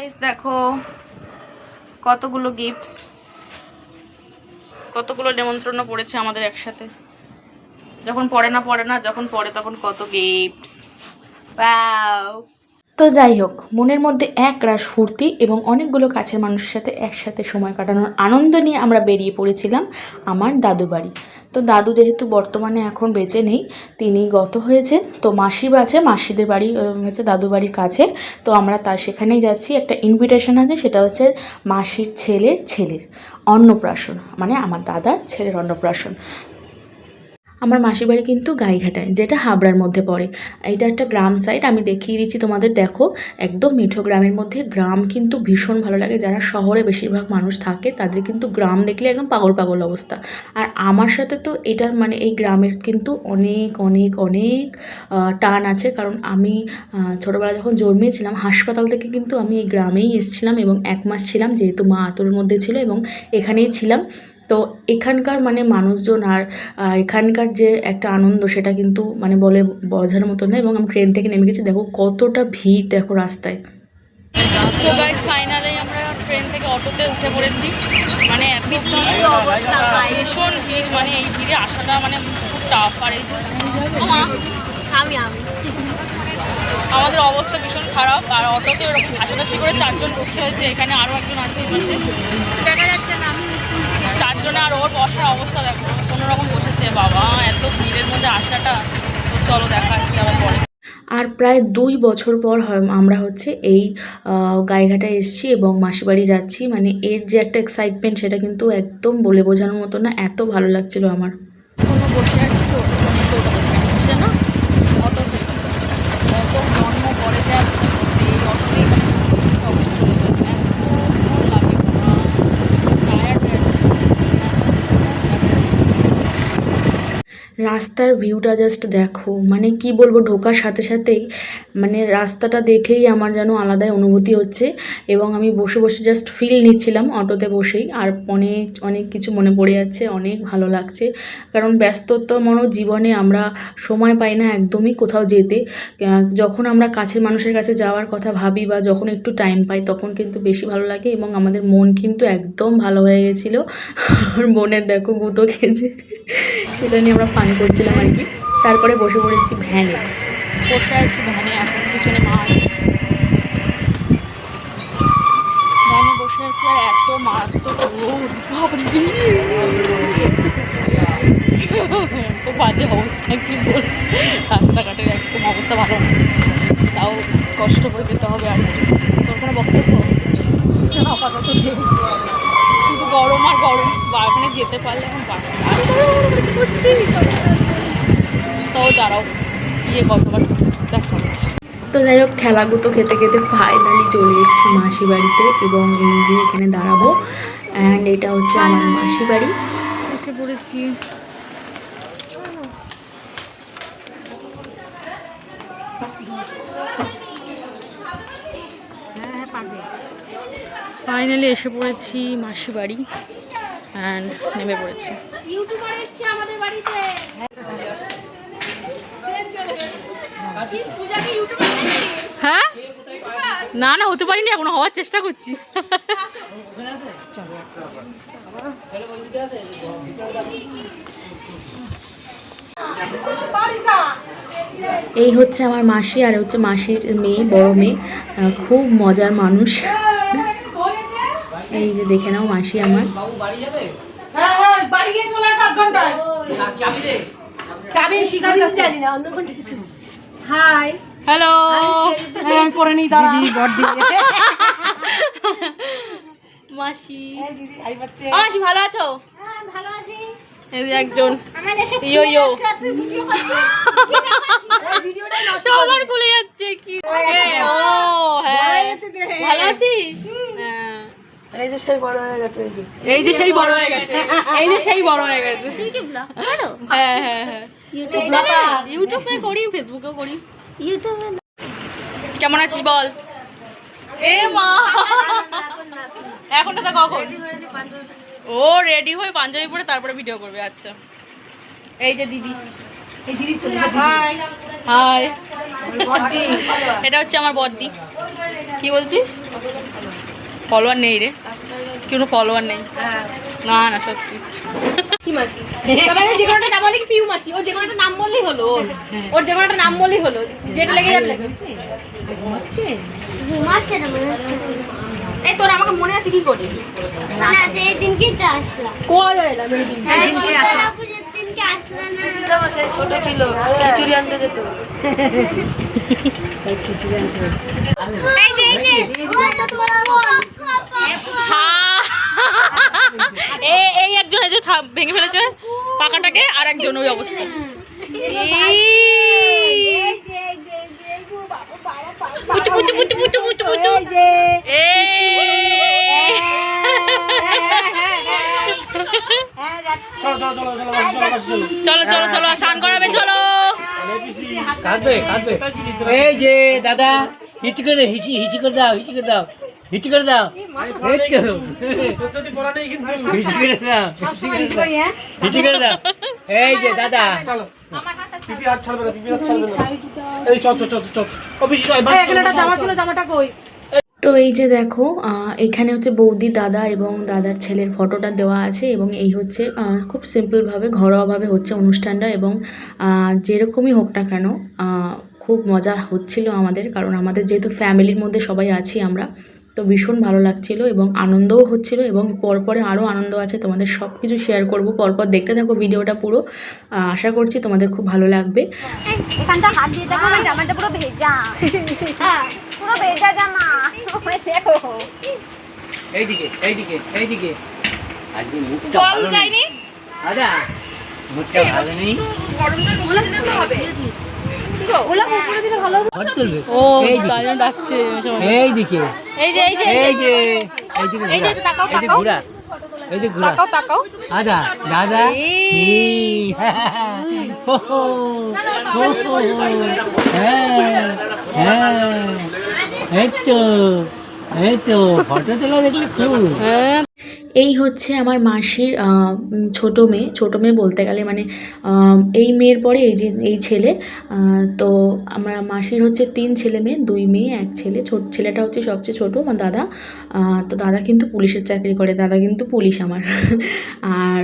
Guys দেখো কতগুলো gifts, কতগুলো নিমন্ত্রণ পড়েছে আমাদের একসাথে। যখন পড়ে না যখন পড়ে তখন কত গিফটস। ওয়াও। তো যাই হোক, মনের মধ্যে এক রাশ ফুর্তি এবং অনেকগুলো কাছের মানুষের সাথে একসাথে সময় কাটানোর আনন্দ নিয়ে আমরা বেরিয়ে পড়েছিলাম আমার দাদু বাড়ি। তো দাদু যেহেতু বর্তমানে এখন বেঁচে নেই, তিনি গত হয়েছেন, তো মাসি আছে, মাসিদের বাড়ি হচ্ছে দাদু বাড়ির কাছে। তো আমরা তার সেখানেই যাচ্ছি। একটা ইনভিটেশন আছে, সেটা হচ্ছে মাসির ছেলের অন্নপ্রাশন, মানে আমার দাদার ছেলের অন্নপ্রাশন। আমার মাসির বাড়ি কিন্তু গাইঘাটায়, যেটা হাবড়ার মধ্যে পড়ে। এটা একটা গ্রাম সাইড, আমি দেখিয়ে দিচ্ছি তোমাদের। দেখো একদম মিঠো গ্রামের মধ্যে। গ্রাম কিন্তু ভীষণ ভালো লাগে। যারা শহরে বেশিরভাগ মানুষ থাকে তাদের কিন্তু গ্রাম দেখলে একদম পাগল পাগল অবস্থা। আর আমার সাথে তো এটার মানে এই গ্রামের কিন্তু অনেক অনেক অনেক টান আছে। কারণ আমি ছোটোবেলা যখন জন্মেছিলাম হাসপাতাল থেকে কিন্তু আমি এই গ্রামেই এসেছিলাম এবং 1 মাস ছিলাম, যেহেতু মা আতুরের মধ্যে ছিল এবং এখানেই ছিলাম। তো এখানকার মানে মানুষজন আর এখানকার যে একটা আনন্দ, সেটা কিন্তু মানে বলে বোঝার মতো না। এবং আমি ট্রেন থেকে নেমে গেছি, দেখো কতটা ভিড় দেখো রাস্তায়। তো গাইস ফাইনালি আমরা ট্রেন থেকে অটোতে উঠে পড়েছি। মানে ভীষণ ভিড়, মানে এই ভিড়ে আসাটা মানে খুব টাফ। আর এই যে আমাদের অবস্থা ভীষণ খারাপ। আর অটোতে ওরকম হাসাহাসি করে 4 জন বসতে হয়েছে। এখানে আরও একজন আছে এই পাশে, দেখা যাচ্ছে না। 4 জনে আর ওর বসার অবস্থা দেখো, কোনোরকম বসেছে। বাবা এত ভিড়ের মধ্যে আসাটা। তো চলো দেখা হচ্ছে আবার পরে। আর প্রায় 2 বছর পর আমরা হচ্ছে এই গাইঘাটায় এসেছি এবং মাসিবাড়ি যাচ্ছি। মানে এর যে একটা এক্সাইটমেন্ট, সেটা কিন্তু একদম বলে বোঝানোর মতো না। এত ভালো লাগছিল আমার। কোনো বসে আছি তো জানো, অটোতে অত জন্ম পড়ে যায় এই অটোতে। রাস্তার ভিউটা জাস্ট দেখো, মানে কি বলবো, ঢোকার সাথে সাথেই মানে রাস্তাটা দেখেই আমার যেন আলাদাই অনুভূতি হচ্ছে। এবং আমি বসে বসে জাস্ট ফিল নিচ্ছিলাম অটোতে বসেই। আর অনেক অনেক কিছু মনে পড়ে যাচ্ছে, অনেক ভালো লাগছে। কারণ ব্যস্ততম জীবনে আমরা সময় পাই না একদমই কোথাও যেতে। যখন আমরা কাছের মানুষের কাছে যাওয়ার কথা ভাবি বা যখন একটু টাইম পাই, তখন কিন্তু বেশি ভালো লাগে। এবং আমাদের মন কিন্তু একদম ভালো হয়ে গেছিলো। আর বোনের দেখো গুঁতো খেয়েছে, সেটা নিয়ে আমরা পান করছিলাম আর কি। তারপরে বসে পড়েছি ভ্যানে, বসে আছি ভ্যানে। এখন পিছনে মা আছে, ভ্যানে বসে আছি। আর এত মারাত্মক রোদ, খুব বাজে অবস্থা, কি বল। রাস্তাঘাটের একদম অবস্থা ভালো না, তাও কষ্ট করে যেতে হবে। আর তোর কোনো বক্তব্য? আপাতত শুধু গরম আর গরম, ওখানে যেতে পারলে এখন পাচ্ছি না। তাও দাঁড়াও, গিয়ে কতবার দেখা হচ্ছে। তো যাই হোক, খেলাগুতো খেতে খেতে ফাইনালি চলে এসেছি মাসি বাড়িতে। এবং এই যে এখানে দাঁড়াবো, অ্যান্ড এটা হচ্ছে আমার মাসি বাড়ি। এসে পড়েছি। ফাইনালি এসে পড়েছি মাসি বাড়ি অ্যান্ড নেমে পড়েছি। ইউটিউবার এসেছে আমাদের বাড়িতে। হ্যাঁ, না না হতে পারিনি, এখনো হওয়ার চেষ্টা করছি। এই হচ্ছে আমার মাসি, আর হচ্ছে মাসির মেয়ে, বড় মেয়ে, খুব মজার মানুষ। এই যে দেখে নাও মাসি আমার। হাই, হ্যালো, মাসি। মাসি ভালো আছো? ভালো আছি। এই যে একজন সবার খুলে যাচ্ছে কি। ও হ্যাঁ, ভালো আছি। এই যে সেই বড় হয়ে গেছে, এই যে সেই বড় হয়ে গেছে, এই যে সেই বড় হয়ে গেছে। হ্যাঁ হ্যাঁ হ্যাঁ, ইউটিউবে করি, ফেসবুকেও করি। কেমন আছিস বল? এ মা, এখন তা কখন? ও রেডি হয়ে পাঞ্জাবি পরে তারপরে ভিডিও করবে। আচ্ছা, এই যে দিদি, হাই, এটা হচ্ছে আমার বড়দি। কি বলছিস? ফলোয়ার নেই রে, কোনো ফলোয়ার নেই। না না সত্যি। কি মাসি তবে যে কোনোটা নাম বলি পিউ মাসি, ওর যে কোনোটা নাম বললেই হলো, ওর যে কোনোটা নাম বললেই হলো, যেটা লেগে যাবে লেগে। ঘুমাচ্ছে না মনে হচ্ছে। এই তোর আমাকে মনে আছে কি করে? মনে আছে এই দিনকে তো আসলাম। কোয়া এলাম এই দিন। হ্যাঁ, শীতলা পুজোর দিনকে আসলাম না। ছোট ছিল, খিচুড়ি আনতে যেত। এই যে এই একজন এই যে ভেঙে ফেলেছে পাখাটাকে, আর একজন ওই অবস্থা। পুতু পুতু পুতু পুতু পুতু পুতু। চলো চলো চলো স্নান করাবে, চলো। এই যে দাদা হিচি করে হিচি করে দাও, হিচি করে দাও, হিচি করে দাও, এই তো হিচি করে দাও, হিচি করে দাও। এই যে দাদা জামা ছিল, জামাটা কই? তো এই যে দেখো এখানে হচ্ছে বৌদি, দাদা এবং দাদার ছেলের ফটোটা দেওয়া আছে, এবং এই হচ্ছে খুব সিম্পলভাবে ঘরোয়াভাবে হচ্ছে অনুষ্ঠানটা, এবং যেরকমই হোক না কেন খুব মজা হচ্ছিল আমাদের, কারণ আমাদের যেহেতু ফ্যামিলির মধ্যে সবাই আছি আমরা, তো ভীষণ ভালো লাগছিল এবং আনন্দও হচ্ছিল, এবং পরপরে আরও আনন্দ আছে, তোমাদের সব কিছু শেয়ার করব, পরপর দেখতে থাকো ভিডিওটা পুরো। আশা করছি তোমাদের খুব ভালো লাগবে। এখানটা হাত দিয়ে দেখো, আমার জামাটা পুরো ভেজা। হ্যাঁ, পুরো ভেজা জামা। ওই দেখো। এইদিকে এইদিকে এইদিকে। আজকে মুখটা ভালো নেই দাদা, মুখটা ভালো নেই। ঘর তুলবে। ও তাই জন্য ডাকছে। এইদিকে এই যে এই যে এই যে এইদিকে এই যে তাকাও এই যে তাকাও ঘোরা, এই যে ঘোরা। তাকাও তাকাও। দাদা দাদা হো হো হো হো। হ্যাঁ হ্যাঁ, এই তো ফটো তোলা দেখলে খুব। এই হচ্ছে আমার মাসির ছোটো মেয়ে বলতে গেলে, মানে এই মেয়ের পরে এই যে এই ছেলে। তো আমরা মাসির হচ্ছে 3 ছেলে মেয়ে, 2 মেয়ে 1 ছেলে। ছেলেটা হচ্ছে সবচেয়ে ছোটো, আমার দাদা। তো দাদা কিন্তু পুলিশের চাকরি করে, দাদা কিন্তু পুলিশ আমার। আর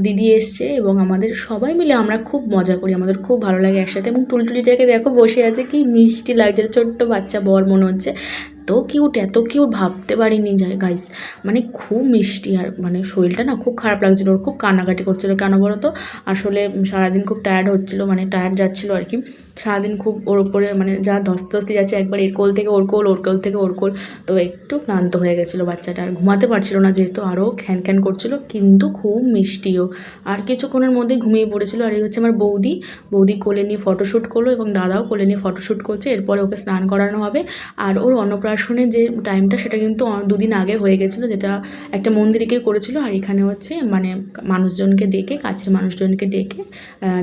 দিদি এসছে, এবং আমাদের সবাই মিলে আমরা খুব মজা করি, আমাদের খুব ভালো লাগে একসাথে। এবং টুলটুলিটাকে দেখো বসে আছে, কি মিষ্টি লাগছে, ছোট্ট বাচ্চা বর মনে হচ্ছে, এত কিউট ভাবতে পারিনি গাইস, মানে খুব মিষ্টি। আর মানে শরীরটা না খুব খারাপ লাগছিল, ওর খুব কান্নাকাটি করছিল। কেন বলো তো, আসলে সারাদিন খুব টায়ার্ড হচ্ছিলো, মানে টায়ার্ড যাচ্ছিলো আর কি। সারাদিন খুব ওর উপরে মানে যা ধস্তি যাচ্ছে, একবার এর কোল থেকে ওর কোল, ওর কোল থেকে ওর কোল, তো একটু ক্লান্ত হয়ে গেছিলো বাচ্চাটা, আর ঘুমাতে পারছিল না যেহেতু, আরও খ্যান করছিল, কিন্তু খুব মিষ্টিও। আর কিছুক্ষণের মধ্যেই ঘুমিয়ে পড়েছিল। আর এই হচ্ছে আমার বৌদি কোলে নিয়ে ফটোশ্যুট করলো, এবং দাদাও কোলে নিয়ে ফটোশ্যুট করছে। এরপরে ওকে স্নান করানো হবে। আর ওর অন্নপ্রাশনের যে টাইমটা, সেটা কিন্তু 2 দিন আগে হয়ে গেছিলো, যেটা একটা মন্দিরেকেই করেছিল। আর এখানে হচ্ছে মানে মানুষজনকে ডেকে, কাছের মানুষজনকে ডেকে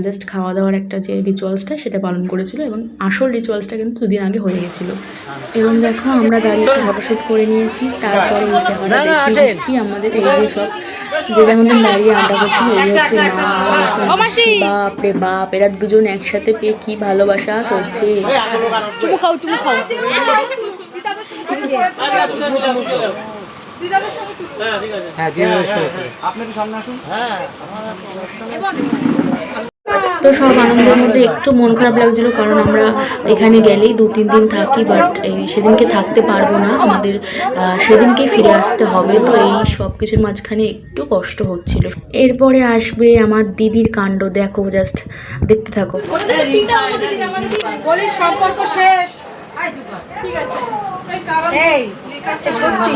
জাস্ট খাওয়া দাওয়ার একটা যে রিচুয়ালসটা, সেটা পালন করেছিল, এবং আসল রিচুয়ালসটা কিন্তু 2 দিন আগে হয়ে গেছিলো। এবং দেখো আমরা দাঁড়িয়ে ফটোশ্যুট করে নিয়েছি, তারপরে দেখিয়ে দিচ্ছি আমাদের এই যে সব যে যেমন দাঁড়িয়ে আমরা হচ্ছি, এই হচ্ছে মা, হচ্ছে বাপরে বাপ, এরা দুজন একসাথে পেয়ে কি ভালোবাসা করছে। চুমু খাও চুমু খাও। হ্যাঁ দিদাদের সাথে। তো সব আনন্দের মধ্যে একটু মন খারাপ লাগছিলো, কারণ আমরা এখানে গেলেই 2-3 দিন থাকি, বাট সেদিনকে থাকতে পারবো না, আমাদের সেদিনকেই ফিরে আসতে হবে। তো এই সব কিছুর মাঝখানে একটু কষ্ট হচ্ছিল। এরপরে আসবে আমার দিদির কাণ্ড, দেখো জাস্ট দেখতে থাকো। সম্পর্ক শেষ। ঠিক আছে এই সত্যি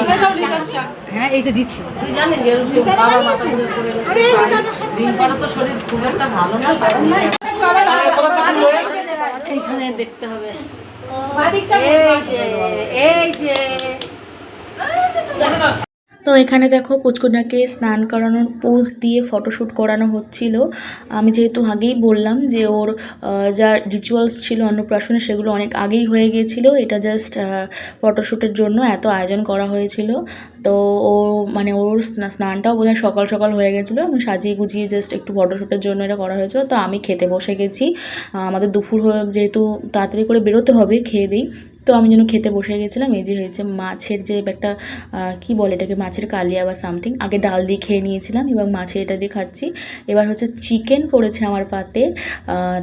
হ্যাঁ, এই যে দিচ্ছি। তুই জানিস যে বাবা মাথা ঘুরে পড়ে গেছে, দিন পরে তো শরীর খুব একটা ভালো না, এইখানে দেখতে হবে। এই যে তো এখানে দেখো পুচকুটাকে স্নান করানোর পোজ দিয়ে ফটোশ্যুট করানো হচ্ছিল। আমি যেহেতু আগেই বললাম যে ওর যা রিচুয়ালস ছিল অন্নপ্রাশনে, সেগুলো অনেক আগেই হয়ে গিয়েছিলো, এটা জাস্ট ফটোশ্যুটের জন্য এত আয়োজন করা হয়েছিল। তো ও মানে ওর স্নানটাও বোধহয় সকাল সকাল হয়ে গেছিলো, আমি সাজিয়ে গুজিয়ে জাস্ট একটু ফটোশ্যুটের জন্য এটা করা হয়েছিল। তো আমি খেতে বসে গেছি, আমাদের দুপুর যেহেতু তাড়াতাড়ি করে বেরোতে হবে, খেয়ে দিই। তো আমি যেন খেতে বসে গেছিলাম। এই যে হয়েছে মাছের যে একটা কি বলে এটাকে, মাছের কালিয়া বা সামথিং। আগে ডাল দিয়ে খেয়ে নিয়েছিলাম এবং মাছের এটা দিয়ে খাচ্ছি। এবার হচ্ছে চিকেন পড়েছে আমার পাতে।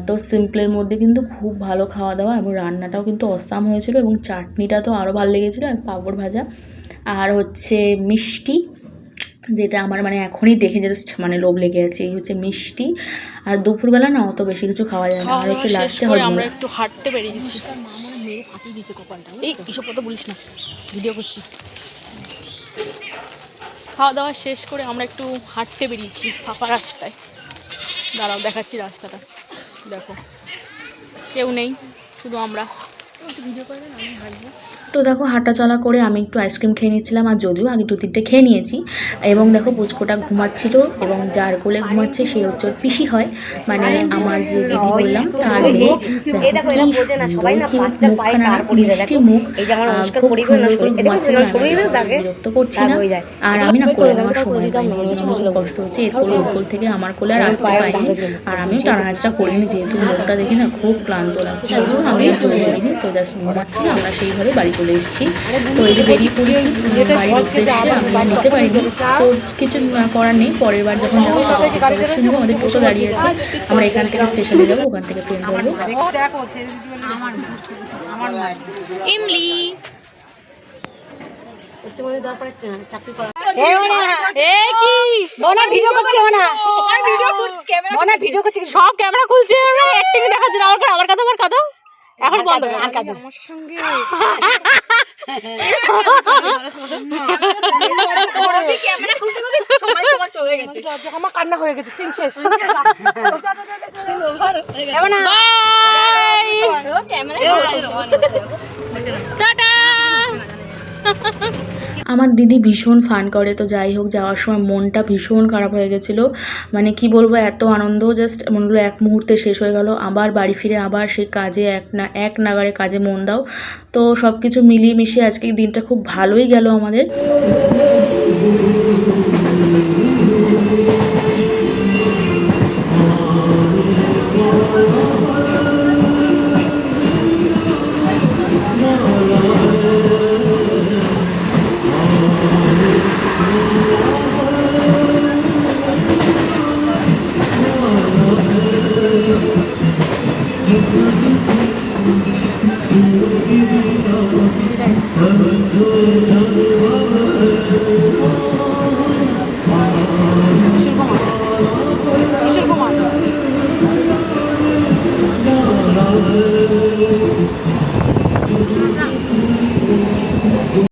তো সিম্পলের মধ্যে কিন্তু খুব ভালো খাওয়া দাওয়া, এবং রান্নাটাও কিন্তু অসাম হয়েছিল, এবং চাটনিটা তো আরও ভালো লেগেছিলো, আর পাঁপড় ভাজা, আর হচ্ছে মিষ্টি, যেটা আমার মানে এখনই দেখে জাস্ট মানে লোভ লেগে আছে। এই হচ্ছে মিষ্টি। আর দুপুরবেলা না অত বেশি কিছু খাওয়া যায় না। আর হচ্ছে লাস্টে আমরা একটু হাঁটতে বেরিয়েছি। এই এসব কথা বলিস না, ভিডিও করছি। খাওয়া দাওয়া শেষ করে আমরা একটু হাঁটতে বেরিয়েছি ফাঁকা রাস্তায়। দাঁড়াও দেখাচ্ছি রাস্তাটা, দেখো কেউ নেই, শুধু আমরা। ভিডিও করে দেন, আমি হাঁটবো। তো দেখো হাঁটা চলা করে আমি একটু আইসক্রিম খেয়ে নিচ্ছিলাম, আর যদিও আগে 2-3টে খেয়ে নিয়েছি। এবং দেখো পুচকোটা ঘুমাচ্ছিল, এবং যার কোলে ঘুমাচ্ছে সে হচ্ছে ওর পিসি হয়, মানে আমার যে দিদি বললাম তার মেয়ে। মিষ্টি মুখ, খুব সুন্দর করে ঘুমাচ্ছে, বিরক্ত করছি না। আর আমি না কোলে নেওয়ার সময় পাইনি, এই জন্য আমার খুব কষ্ট হচ্ছে। এর কোলে ওর কোল থেকে আমার কোলে আর আসতে পারিনি, আর আমিও টানাহাজটা করিনি, যেহেতু মুখটা দেখি না খুব ক্লান্ত লাগছে। আমি আর চলে যাইনি, তো জাস্ট ঘুমাচ্ছি। আমরা সেইভাবে বাড়ি চলে এসেছি। তো এই যে বেরিয়ে পড়েছি বাড়ির উদ্দেশ্যে। আমি নিতে পারিনি, তো কিছু করার নেই। পরের বার যখন যাবো তখন আমাদের টোটো দাঁড়িয়ে আছে, আমরা এখান থেকে স্টেশনে যাবো, ওখান থেকে ট্রেন ধরবো। ইমলি সব ক্যামেরা খুলছে, অ্যাক্টিং দেখাচ্ছে না। আমার কথা এখন বন্ধ আর কাঁদো আমার সঙ্গে। ক্যামেরা খুলতে খুলতে সময় তোমার চলে গেছে, আমার কান্না হয়ে গেছে, সিন শেষ। টাটা। আমার দিদি ভীষণ ফান করে। তো যাই হোক, যাওয়ার সময় মনটা ভীষণ খারাপ হয়ে গেছিলো, মানে কি বলবো, এত আনন্দ, জাস্ট মনে হলো এক মুহূর্তে শেষ হয়ে গেল। আবার বাড়ি ফিরে আবার সেই কাজে এক নাগাড়ে কাজে মন দাও। তো সব কিছু মিলিয়ে মিশিয়ে আজকে দিনটা খুব ভালোই গেল আমাদের।